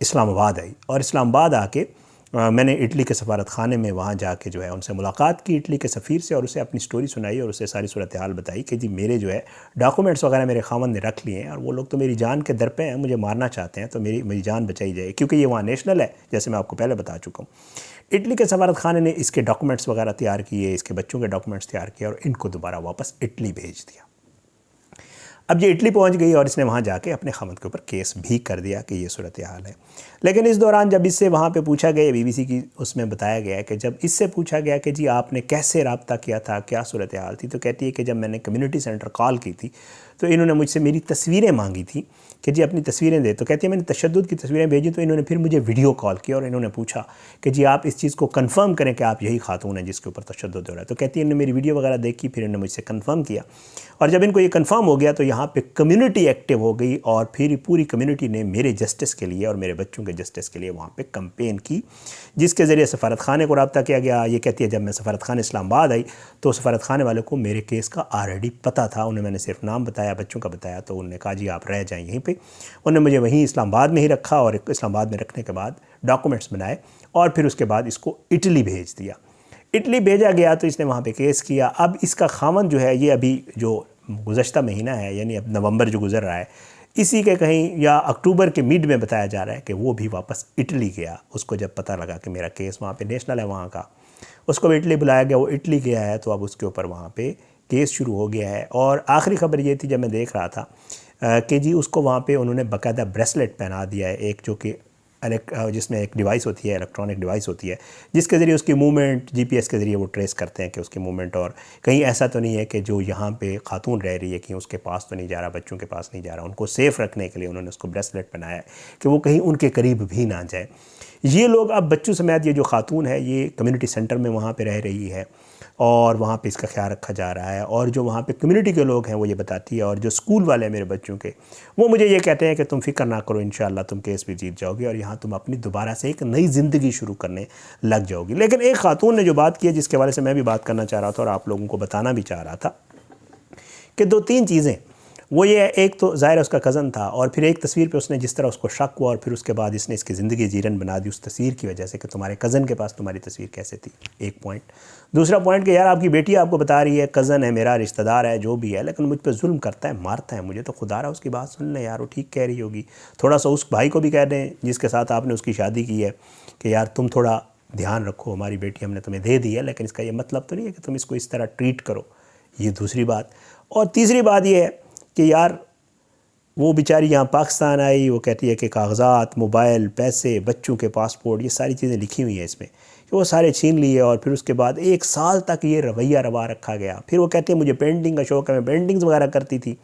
اسلام آباد آئی، اور اسلام آباد آ کے میں نے اٹلی کے سفارت خانے میں وہاں جا کے جو ہے ان سے ملاقات کی اٹلی کے سفیر سے، اور اسے اپنی سٹوری سنائی اور اسے ساری صورتحال بتائی کہ جی میرے جو ہے ڈاکومنٹس وغیرہ میرے خاوند نے رکھ لیے ہیں، اور وہ لوگ تو میری جان کے در پہ ہیں، مجھے مارنا چاہتے ہیں، تو میری جان بچائی جائے، کیونکہ یہ وہاں نیشنل ہے جیسے میں آپ کو پہلے بتا چکا ہوں۔ اٹلی کے سفارت خانے نے اس کے ڈاکومنٹس وغیرہ تیار کیے، اس کے بچوں کے ڈاکومنٹس تیار کیے، اور ان کو دوبارہ واپس اٹلی بھیج دیا۔ اب یہ اٹلی پہنچ گئی اور اس نے وہاں جا کے اپنے خاوند کے اوپر کیس بھی کر دیا کہ یہ صورتحال ہے۔ لیکن اس دوران جب اس سے وہاں پہ پوچھا گیا، بی بی سی کی اس میں بتایا گیا کہ جب اس سے پوچھا گیا کہ جی آپ نے کیسے رابطہ کیا تھا، کیا صورتحال تھی، تو کہتی ہے کہ جب میں نے کمیونٹی سینٹر کال کی تھی تو انہوں نے مجھ سے میری تصویریں مانگی تھیں کہ جی اپنی تصویریں دے، تو کہتی ہے میں نے تشدد کی تصویریں بھیجی، تو انہوں نے پھر مجھے ویڈیو کال کیا اور انہوں نے پوچھا کہ جی آپ اس چیز کو کنفرم کریں کہ آپ یہی خاتون ہیں جس کے اوپر تشدد ہو رہا ہے۔ تو کہتی ہے انہوں نے میری ویڈیو وغیرہ دیکھی، پھر انہوں نے مجھ سے کنفرم کیا، اور جب ان کو یہ کنفرم ہو گیا تو یہاں پہ کمیونٹی ایکٹیو ہو گئی، اور پھر پوری کمیونٹی نے میرے جسٹس کے لیے اور میرے بچوں کے جسٹس کے لیے وہاں پہ کمپین کی، جس کے ذریعے سفارت خانے کو رابطہ کیا گیا۔ یہ کہتی ہے جب میں سفارت خانے اسلام آباد آئی تو سفارت خانے والوں کو میرے کیس کا آلریڈی پتہ تھا، انہیں میں نے صرف نام بتایا، بچوں کا بتایا، تو انہوں نے کہا جی آپ رہ جائیں یہیں پہ۔ انہوں نے مجھے وہیں اسلام آباد میں ہی رکھا، اور اسلام آباد میں رکھنے کے بعد ڈاکومنٹس بنائے، اور پھر اس کے بعد اس کو اٹلی بھیج دیا۔ اٹلی بھیجا گیا تو اس نے وہاں پہ کیس کیا۔ اب اس کا خاوند جو ہے، یہ ابھی جو گزشتہ مہینہ ہے، یعنی اب نومبر جو گزر رہا ہے، اسی کے کہیں یا اکتوبر کے میڈ میں بتایا جا رہا ہے کہ وہ بھی واپس اٹلی گیا۔ اس کو جب پتہ لگا کہ میرا کیس وہاں پہ نیشنل ہے وہاں کا، اس کو بھی اٹلی بلایا گیا، وہ اٹلی گیا ہے، تو اب اس کے اوپر وہاں پہ کیس شروع ہو گیا ہے۔ اور آخری خبر یہ تھی جب میں دیکھ رہا تھا کہ جی اس کو وہاں پہ انہوں نے باقاعدہ بریسلیٹ پہنا دیا ہے، ایک جو کہ جس میں ایک ڈیوائس ہوتی ہے، الیکٹرانک ڈیوائس ہوتی ہے، جس کے ذریعے اس کی موومنٹ جی پی ایس کے ذریعے وہ ٹریس کرتے ہیں کہ اس کی موومنٹ، اور کہیں ایسا تو نہیں ہے کہ جو یہاں پہ خاتون رہ رہی ہے کہیں اس کے پاس تو نہیں جا رہا، بچوں کے پاس نہیں جا رہا۔ ان کو سیف رکھنے کے لیے انہوں نے اس کو بریسلیٹ پہنایا ہے کہ وہ کہیں ان کے قریب بھی نہ جائے۔ یہ لوگ اب بچوں سمیت، یہ جو خاتون ہے یہ کمیونٹی سینٹر میں وہاں پہ رہ رہی ہے، اور وہاں پہ اس کا خیال رکھا جا رہا ہے، اور جو وہاں پہ کمیونٹی کے لوگ ہیں وہ یہ بتاتی ہے، اور جو اسکول والے ہیں میرے بچوں کے، وہ مجھے یہ کہتے ہیں کہ تم فکر نہ کرو، انشاءاللہ تم کیس بھی جیت جاؤ گی، اور یہاں تم اپنی دوبارہ سے ایک نئی زندگی شروع کرنے لگ جاؤ گی۔ لیکن ایک خاتون نے جو بات کی ہے، جس کے حوالے سے میں بھی بات کرنا چاہ رہا تھا اور آپ لوگوں کو بتانا بھی چاہ رہا تھا، کہ دو تین چیزیں، وہ یہ ہے، ایک تو ظاہر اس کا کزن تھا، اور پھر ایک تصویر پہ اس نے جس طرح اس کو شک ہوا، اور پھر اس کے بعد اس نے اس کی زندگی جیرن بنا دی اس تصویر کی وجہ سے کہ تمہارے کزن کے پاس تمہاری تصویر کیسے تھی، ایک پوائنٹ۔ دوسرا پوائنٹ کہ یار آپ کی بیٹی آپ کو بتا رہی ہے کزن ہے میرا، رشتہ دار ہے، جو بھی ہے، لیکن مجھ پہ ظلم کرتا ہے، مارتا ہے مجھے، تو خدا رہا اس کی بات سن لیں یار، وہ ٹھیک کہہ رہی ہوگی۔ تھوڑا سا اس بھائی کو بھی کہہ دیں جس کے ساتھ آپ نے اس کی شادی کی ہے کہ یار تم تھوڑا دھیان رکھو، ہماری بیٹی ہم نے تمہیں دے دی ہے، لیکن اس کا یہ مطلب تو نہیں ہے کہ تم اس کو اس طرح ٹریٹ کرو۔ یہ دوسری بات۔ اور تیسری بات یہ ہے کہ یار وہ بیچاری یہاں پاکستان آئی، وہ کہتی ہے کہ کاغذات، موبائل، پیسے، بچوں کے پاسپورٹ، یہ ساری چیزیں لکھی ہوئی ہیں اس میں، کہ وہ سارے چھین لیے، اور پھر اس کے بعد 1 سال تک یہ رویہ روا رکھا گیا۔ پھر وہ کہتی ہے مجھے پینٹنگ کا شوق ہے، میں پینٹنگز وغیرہ کرتی تھی،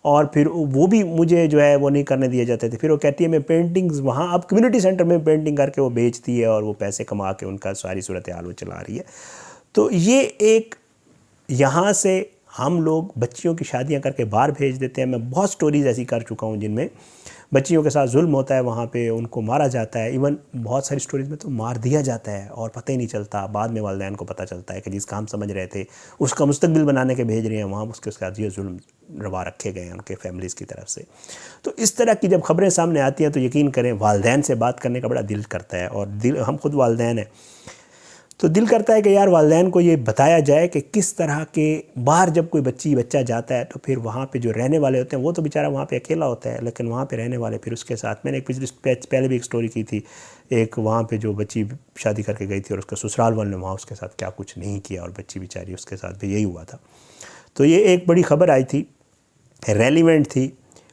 اور پھر وہ بھی مجھے جو ہے وہ نہیں کرنے دیے جاتے تھے۔ پھر وہ کہتی ہے میں پینٹنگز وہاں اب کمیونٹی سینٹر میں پینٹنگ کر کے وہ بیچتی ہے، اور وہ پیسے کما کے ان کا ساری صورتحال وہ چلا رہی ہے۔ تو یہ ایک، یہاں سے ہم لوگ بچیوں کی شادیاں کر کے باہر بھیج دیتے ہیں۔ میں بہت سٹوریز ایسی کر چکا ہوں جن میں بچیوں کے ساتھ ظلم ہوتا ہے، وہاں پہ ان کو مارا جاتا ہے، ایون بہت ساری سٹوریز میں تو مار دیا جاتا ہے اور پتہ ہی نہیں چلتا، بعد میں والدین کو پتہ چلتا ہے کہ جس کا ہم سمجھ رہے تھے اس کا مستقبل بنانے کے بھیج رہے ہیں، وہاں اس کے ساتھ یہ ظلم روا رکھے گئے ہیں ان کے فیملیز کی طرف سے۔ تو اس طرح کی جب خبریں سامنے آتی ہیں تو یقین کریں والدین سے بات کرنے کا بڑا دل کرتا ہے، اور ہم خود والدین ہیں تو دل کرتا ہے کہ یار والدین کو یہ بتایا جائے کہ کس طرح کے باہر جب کوئی بچہ جاتا ہے تو پھر وہاں پہ جو رہنے والے ہوتے ہیں وہ تو بیچارہ وہاں پہ اکیلا ہوتا ہے، لیکن وہاں پہ رہنے والے پھر اس کے ساتھ، میں نے پہلے بھی ایک سٹوری کی تھی، ایک وہاں پہ جو بچی شادی کر کے گئی تھی اور اس کا سسرال والوں نے وہاں اس کے ساتھ کیا کچھ نہیں کیا، اور بچی بیچاری اس کے ساتھ بھی یہی ہوا تھا۔ تو یہ ایک بڑی خبر آئی تھی، ریلیونٹ تھی،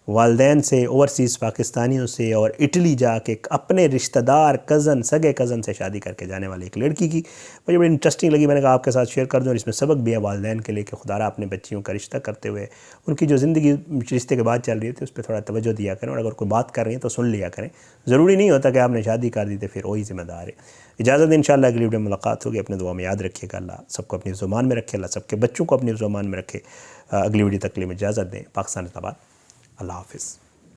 والدین سے، اوورسیز پاکستانیوں سے، اور اٹلی جا کے اپنے رشتہ دار کزن، سگے کزن سے شادی کر کے جانے والی ایک لڑکی کی، مجھے بڑی انٹرسٹنگ لگی، میں نے کہا آپ کے ساتھ شیئر کر دوں، اور اس میں سبق بھی ہے والدین کے لیے کہ خدا را اپنے بچیوں کا رشتہ کرتے ہوئے ان کی جو زندگی رشتے کے بعد چل رہی تھی اس پہ تھوڑا توجہ دیا کریں، اور اگر کوئی بات کر رہی ہیں تو سن لیا کریں، ضروری نہیں ہوتا کہ آپ نے شادی کر دی تو پھر وہی ذمہ دار ہے۔ اجازت دیں، انشاءاللہ اگلی ویڈیو میں ملاقات ہوگی، اپنے دعا میں یاد رکھیے گا، اللہ سب کو اپنی زبان میں رکھے، اللہ سب کے بچوں کو اپنی زبان میں رکھے۔ اگلی ویڈیو تک کے لیے اجازت دیں، پاکستان زندہ باد، اللہ حافظ۔